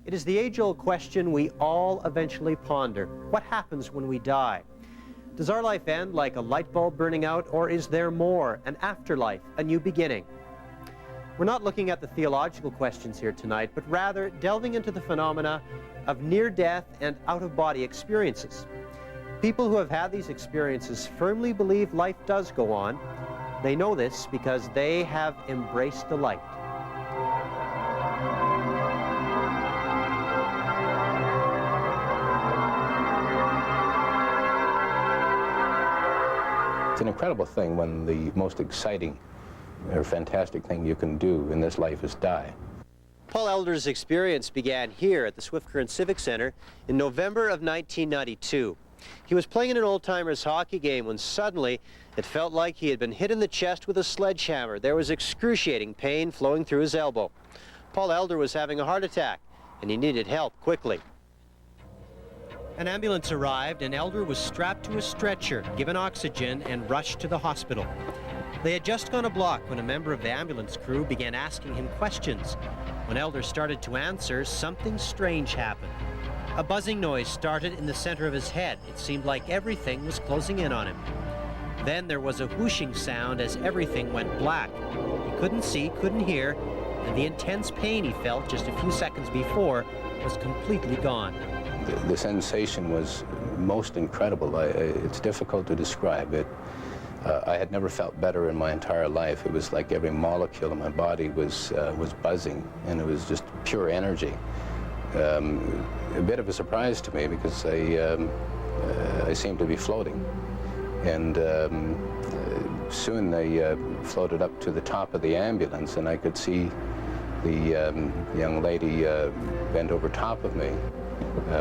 It is the age-old question we all eventually ponder. What happens when we die? Does our life end like a light bulb burning out, or is there more, an afterlife, a new beginning? We're not looking at the theological questions here tonight, but rather delving into the phenomena of near-death and out-of-body experiences. People who have had these experiences firmly believe life does go on. They know this because they have embraced the light. It's an incredible thing when the most exciting or fantastic thing you can do in this life is die. Paul Elder's experience began here at the Swift Current Civic Center in November of 1992. He was playing in an old-timers hockey game when suddenly it felt like he had been hit in the chest with a sledgehammer. There was excruciating pain flowing through his elbow. Paul Elder was having a heart attack and he needed help quickly. An ambulance arrived and Elder was strapped to a stretcher, given oxygen, and rushed to the hospital. They had just gone a block when a member of the ambulance crew began asking him questions. When Elder started to answer, something strange happened. A buzzing noise started in the center of his head. It seemed like everything was closing in on him. Then there was a whooshing sound as everything went black. He couldn't see, couldn't hear, and the intense pain he felt just a few seconds before was completely gone. The sensation was most incredible. It's difficult to describe it. I had never felt better in my entire life. It was like every molecule in my body was buzzing, and it was just pure energy. A bit of a surprise to me because I seemed to be floating. And soon they floated up to the top of the ambulance, and I could see the young lady bent over top of me,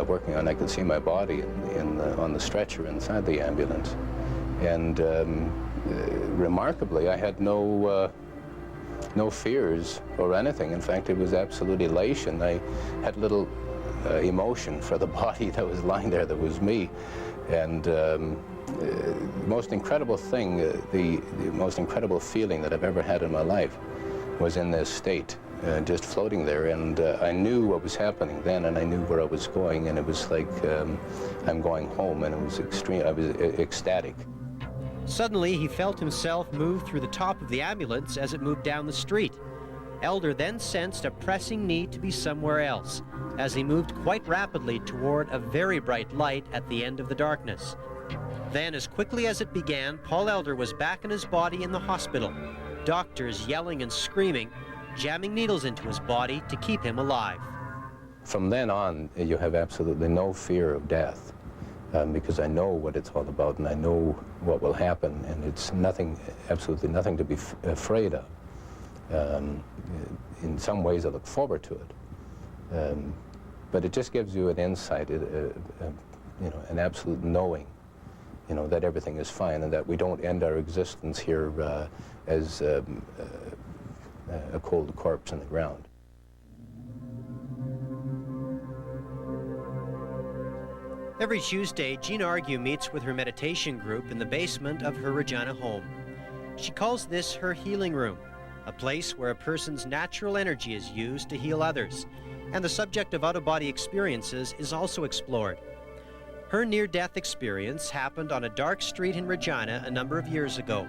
working on. I could see my body on the stretcher inside the ambulance. And remarkably, I had no fears or anything. In fact, it was absolute elation. I had little emotion for the body that was lying there, that was me. And the most incredible thing, the most incredible feeling that I've ever had in my life was in this state, just floating there. And I knew what was happening then, and I knew where I was going, and it was like I'm going home, and it was extreme. I was ecstatic. Suddenly, he felt himself move through the top of the ambulance as it moved down the street. Elder then sensed a pressing need to be somewhere else, as he moved quite rapidly toward a very bright light at the end of the darkness. Then, as quickly as it began, Paul Elder was back in his body in the hospital. Doctors yelling and screaming, jamming needles into his body to keep him alive. From then on, you have absolutely no fear of death. Because I know what it's all about, and I know what will happen, and it's nothing, absolutely nothing to be afraid of. In some ways, I look forward to it, but it just gives you an insight, you know, an absolute knowing, you know, that everything is fine, and that we don't end our existence here as a cold corpse in the ground. Every Tuesday, Gwen Argu meets with her meditation group in the basement of her Regina home. She calls this her healing room, a place where a person's natural energy is used to heal others, and the subject of out-of-body experiences is also explored. Her near-death experience happened on a dark street in Regina a number of years ago.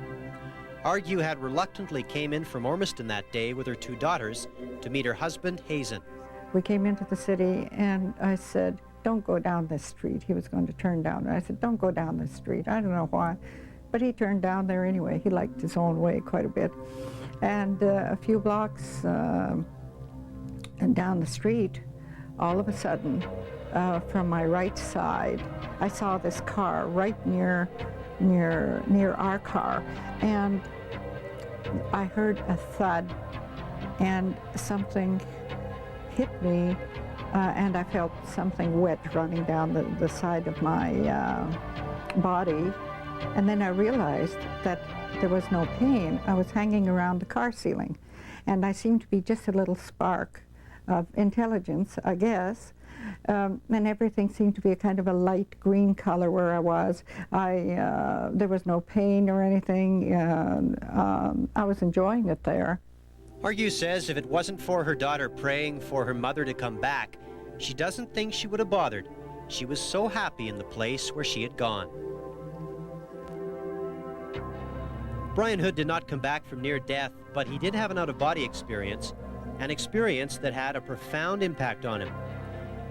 Argu had reluctantly came in from Ormiston that day with her 2 daughters to meet her husband, Hazen. We came into the city, and I said, "Don't go down this street." He was going to turn down. And I said, "Don't go down this street." I don't know why, but he turned down there anyway. He liked his own way quite a bit. And a few blocks and down the street, all of a sudden, from my right side, I saw this car right near our car, and I heard a thud, and something hit me. And I felt something wet running down the side of my body. And then I realized that there was no pain. I was hanging around the car ceiling. And I seemed to be just a little spark of intelligence, I guess. And everything seemed to be a kind of a light green color where I was. There was no pain or anything. I was enjoying it there. Argu says if it wasn't for her daughter praying for her mother to come back, She doesn't think she would have bothered. She was so happy in the place where she had gone. Brian Hood did not come back from near death, but he did have an out-of-body experience, an experience that had a profound impact on him.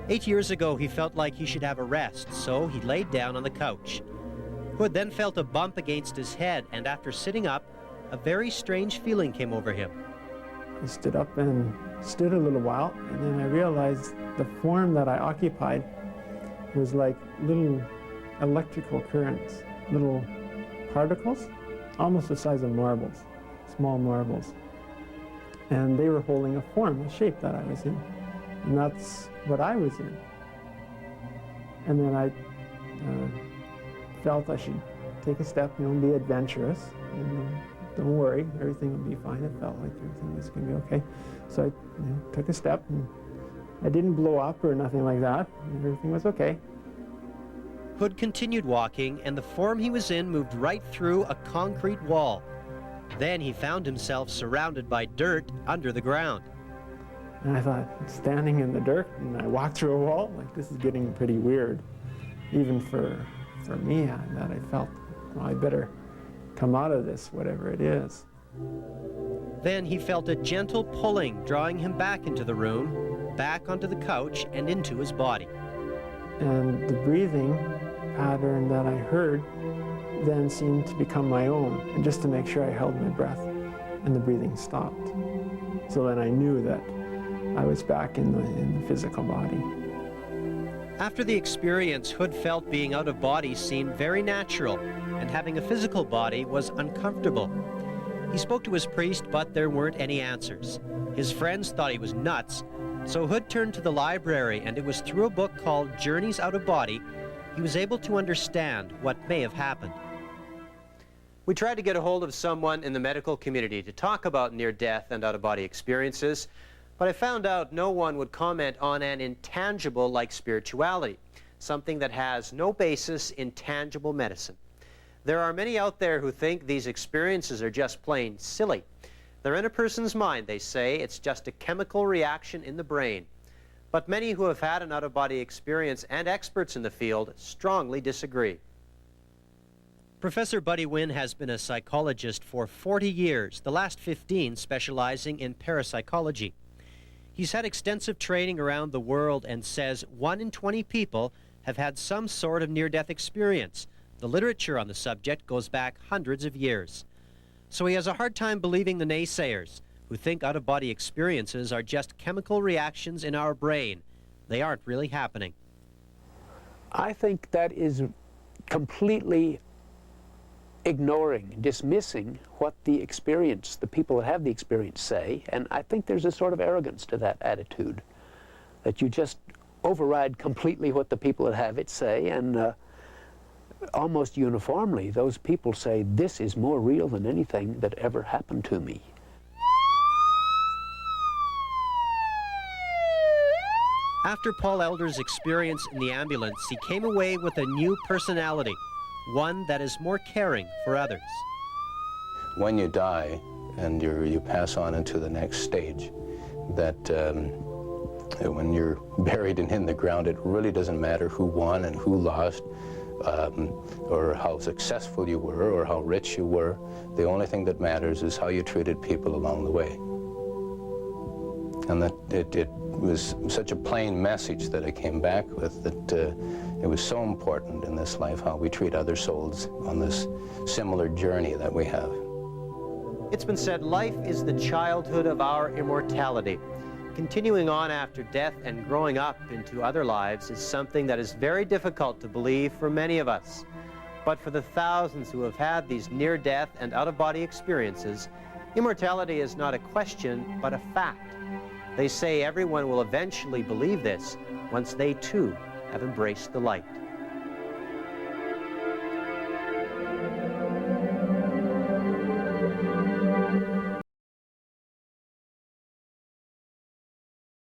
8 years ago, he felt like he should have a rest, so he laid down on the couch. Hood then felt a bump against his head, and after sitting up, a very strange feeling came over him. I stood up and stood a little while, and then I realized the form that I occupied was like little electrical currents, little particles, almost the size of marbles, small marbles. And they were holding a form, a shape that I was in. And that's what I was in. And then I felt I should take a step, be adventurous. And, don't worry, everything will be fine. It felt like everything was going to be okay. So I took a step, and I didn't blow up or nothing like that. Everything was okay. Hood continued walking, and the form he was in moved right through a concrete wall. Then he found himself surrounded by dirt under the ground. And I thought, standing in the dirt, and I walked through a wall, like this is getting pretty weird. Even for me, that I felt, well, I better come out of this, whatever it is. Then he felt a gentle pulling, drawing him back into the room, back onto the couch, and into his body. And the breathing pattern that I heard then seemed to become my own, and just to make sure I held my breath, and the breathing stopped. So then I knew that I was back in the physical body. After the experience, Hood felt being out of body seemed very natural, and having a physical body was uncomfortable. He spoke to his priest, but there weren't any answers. His friends thought he was nuts, so Hood turned to the library, and it was through a book called Journeys Out of Body he was able to understand what may have happened. We tried to get a hold of someone in the medical community to talk about near-death and out-of-body experiences, but I found out no one would comment on an intangible like spirituality, something that has no basis in tangible medicine. There are many out there who think these experiences are just plain silly. They're in a person's mind, they say. It's just a chemical reaction in the brain. But many who have had an out-of-body experience and experts in the field strongly disagree. Professor Buddy Wynn has been a psychologist for 40 years, the last 15 specializing in parapsychology. He's had extensive training around the world and says 1 in 20 people have had some sort of near-death experience. The literature on the subject goes back hundreds of years. So he has a hard time believing the naysayers, who think out-of-body experiences are just chemical reactions in our brain. They aren't really happening. I think that is completely ignoring, dismissing what the people that have the experience say, and I think there's a sort of arrogance to that attitude, that you just override completely what the people that have it say, and almost uniformly those people say, this is more real than anything that ever happened to me. After Paul Elder's experience in the ambulance, he came away with a new personality, one that is more caring for others. When you die and you pass on into the next stage, that when you're buried and in the ground, it really doesn't matter who won and who lost, or how successful you were or how rich you were. The only thing that matters is how you treated people along the way. And that it was such a plain message that I came back with, that it was so important in this life how we treat other souls on this similar journey that we have. It's been said life is the childhood of our immortality. Continuing on after death and growing up into other lives is something that is very difficult to believe for many of us. But for the thousands who have had these near-death and out-of-body experiences, immortality is not a question, but a fact. They say everyone will eventually believe this once they too have embraced the light.